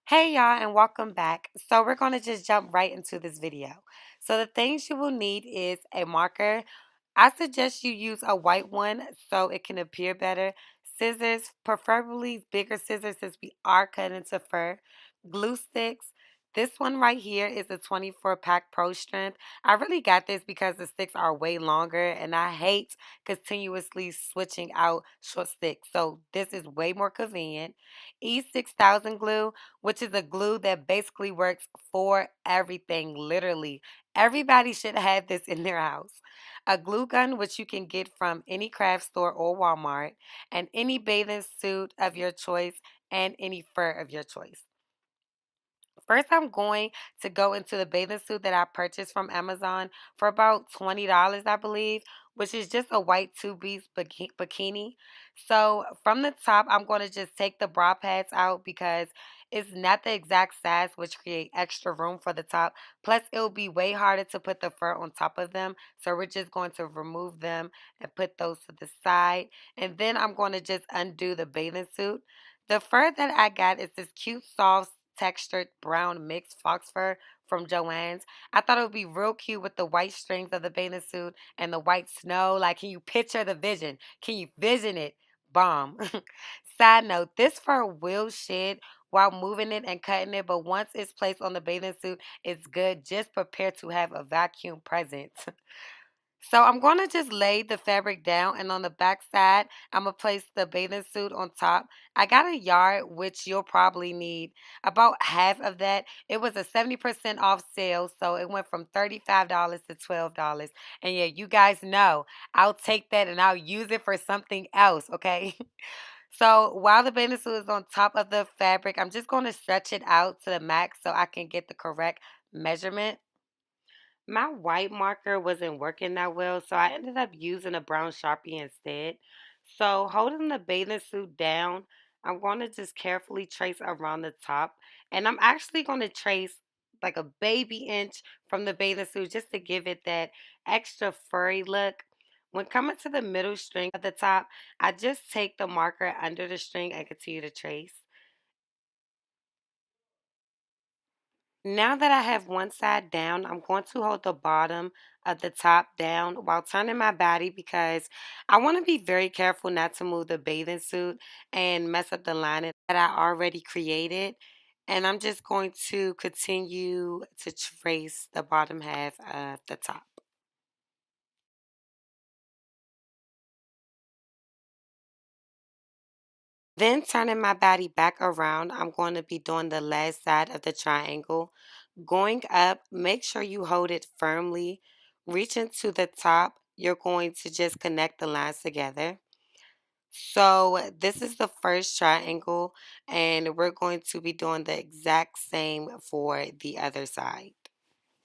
Hey y'all, and welcome back. So we're going to just jump right into this video. So the things you will need is a marker. I suggest you use a white one so it can appear better. Scissors, preferably bigger scissors since we are cut into fur. Glue sticks. This one right here is a 24 pack Pro Strength. I really got this because the sticks are way longer and I hate continuously switching out short sticks. So this is way more convenient. E6000 glue, which is a glue that basically works for everything, literally. Everybody should have this in their house. A glue gun, which you can get from any craft store or Walmart, and any bathing suit of your choice, and any fur of your choice. First, I'm going to go into the bathing suit that I purchased from Amazon for about $20, I believe, which is just a white two-piece bikini. So from the top, I'm going to just take the bra pads out because it's not the exact size, which create extra room for the top. Plus, it'll be way harder to put the fur on top of them. So we're just going to remove them and put those to the side. And then I'm going to just undo the bathing suit. The fur that I got is this cute, soft, textured brown mixed fox fur from Joann's. I thought it would be real cute with the white strings of the bathing suit and the white snow. Like, can you picture the vision? Can you vision it? Bomb. Side note, this fur will shed while moving it and cutting it, but once it's placed on the bathing suit, it's good. Just prepare to have a vacuum present. So I'm going to just lay the fabric down, and on the back side, I'm going to place the bathing suit on top. I got a yard, which you'll probably need about half of that. It was a 70% off sale, so it went from $35 to $12. And yeah, you guys know I'll take that and I'll use it for something else, okay? So while the bathing suit is on top of the fabric, I'm just going to stretch it out to the max so I can get the correct measurement. My white marker wasn't working that well, so I ended up using a brown Sharpie instead. So, holding the bathing suit down, I'm going to just carefully trace around the top. And I'm actually going to trace like a baby inch from the bathing suit just to give it that extra furry look. When coming to the middle string at the top, I just take the marker under the string and continue to trace. Now that I have one side down, I'm going to hold the bottom of the top down while turning my body because I want to be very careful not to move the bathing suit and mess up the lining that I already created. And I'm just going to continue to trace the bottom half of the top. Then turning my body back around, I'm going to be doing the last side of the triangle. Going up, make sure you hold it firmly. Reaching to the top, you're going to just connect the lines together. So this is the first triangle, and we're going to be doing the exact same for the other side.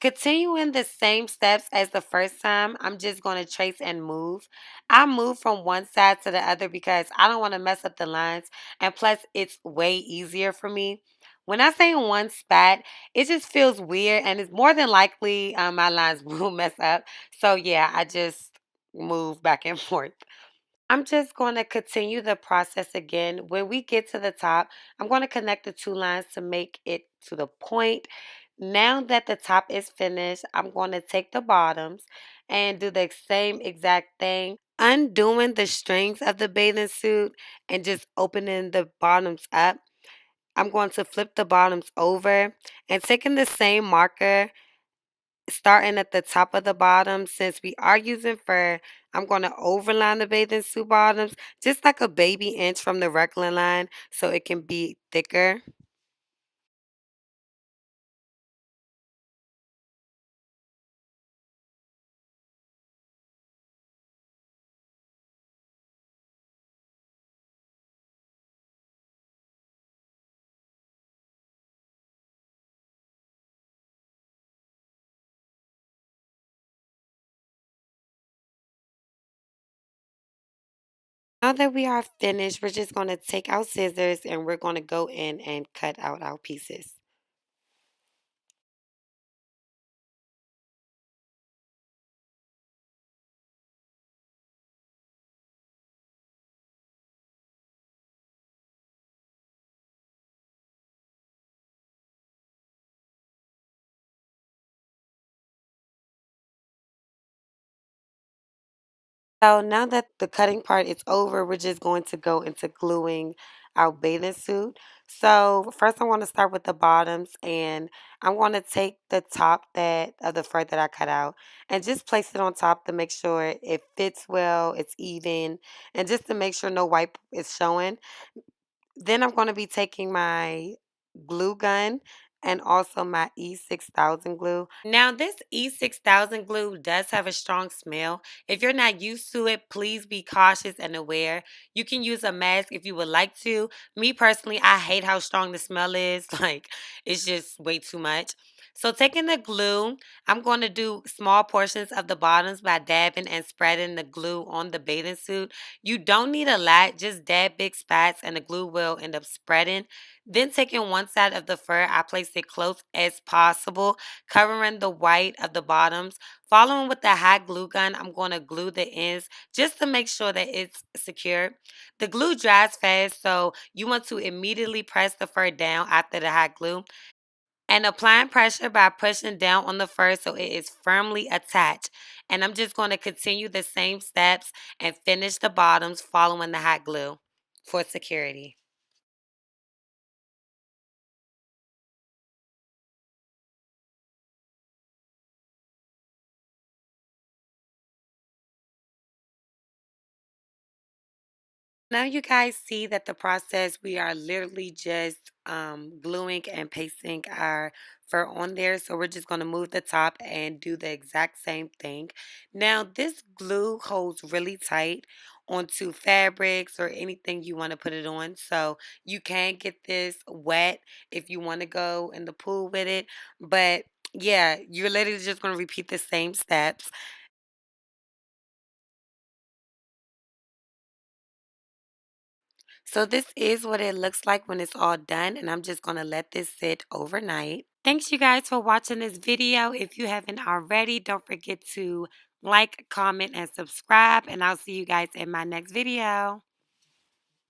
Continuing the same steps as the first time, I'm just going to trace and move. I move from one side to the other because I don't want to mess up the lines. And plus, it's way easier for me. When I say in one spot, it just feels weird and it's more than likely my lines will mess up. So, yeah, I just move back and forth. I'm just going to continue the process again. When we get to the top, I'm going to connect the two lines to make it to the point. Now that the top is finished, I'm going to take the bottoms and do the same exact thing, undoing the strings of the bathing suit and just opening the bottoms up. I'm going to flip the bottoms over and taking the same marker starting at the top of the bottom, since we are using fur, I'm going to overline the bathing suit bottoms just like a baby inch from the regular line so it can be thicker. Now that we are finished, we're just going to take our scissors and we're going to go in and cut out our pieces. So now that the cutting part is over, we're just going to go into gluing our bathing suit. So first I want to start with the bottoms, and I'm going to take the top that of the fur that I cut out and just place it on top to make sure it fits well, it's even, and just to make sure no white is showing. Then I'm going to be taking my glue gun and also my E6000 glue. Now, this E6000 glue does have a strong smell. If you're not used to it, please be cautious and aware. You can use a mask if you would like to. Me personally, I hate how strong the smell is. Like, it's just way too much. So, taking the glue, I'm going to do small portions of the bottoms by dabbing and spreading the glue on the bathing suit. You don't need a lot, just dab big spots and the glue will end up spreading. Then taking one side of the fur, I place it close as possible, covering the white of the bottoms. Following with the hot glue gun, I'm going to glue the ends just to make sure that it's secure. The glue dries fast, so you want to immediately press the fur down after the hot glue and applying pressure by pushing down on the fur so it is firmly attached. And I'm just going to continue the same steps and finish the bottoms following the hot glue for security. Now you guys see that the process, we are literally just gluing and pasting our fur on there. So we're just going to move the top and do the exact same thing. Now this glue holds really tight onto fabrics or anything you want to put it on. So you can get this wet if you want to go in the pool with it. But yeah, you're literally just going to repeat the same steps. So this is what it looks like when it's all done, and I'm just going to let this sit overnight. Thanks you guys for watching this video. If you haven't already, don't forget to like, comment, and subscribe, and I'll see you guys in my next video.